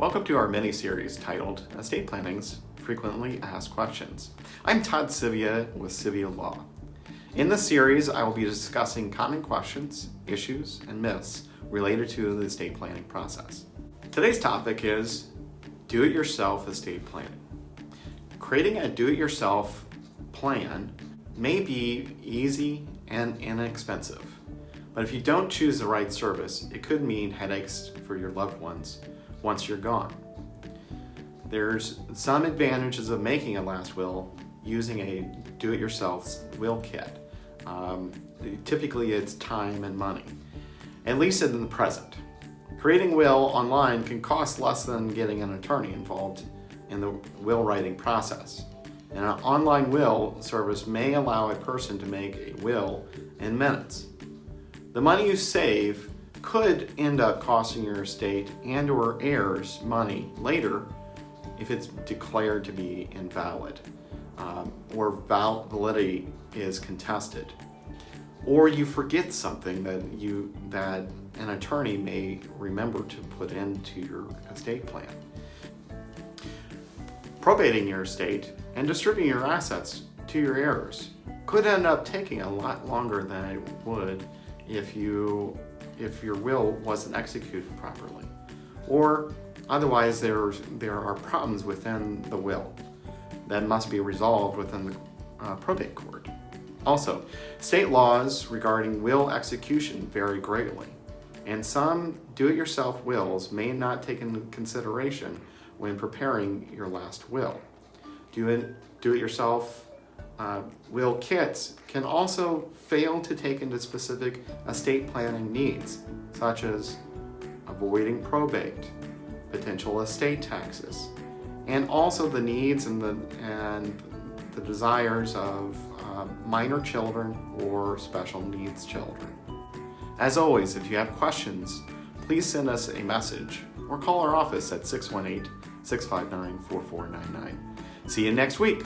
Welcome to our mini-series titled Estate Planning's Frequently Asked Questions. I'm Todd Sivia with Sivia Law. In this series, I will be discussing common questions, issues, and myths related to the estate planning process. Today's topic is do-it-yourself estate planning. Creating a do-it-yourself plan may be easy and inexpensive, but if you don't choose the right service, it could mean headaches for your loved ones once you're gone. There's some advantages of making a last will using a do-it-yourself will kit. Typically it's time and money, at least in the present. Creating a will online can cost less than getting an attorney involved in the will writing process. And an online will service may allow a person to make a will in minutes. The money you save could end up costing your estate and or heirs money later if it's declared to be invalid or validity is contested, or you forget something that an attorney may remember to put into your estate plan. Probating your estate and distributing your assets to your heirs could end up taking a lot longer than it would if your will wasn't executed properly, or otherwise there are problems within the will that must be resolved within the probate court. Also, state laws regarding will execution vary greatly, and some do-it-yourself wills may not take into consideration when preparing your last will. Do-it-yourself will kits can also fail to take into specific estate planning needs, such as avoiding probate, potential estate taxes, and also the needs and the desires of minor children or special needs children. As always, if you have questions, please send us a message or call our office at 618-659-4499. See you next week.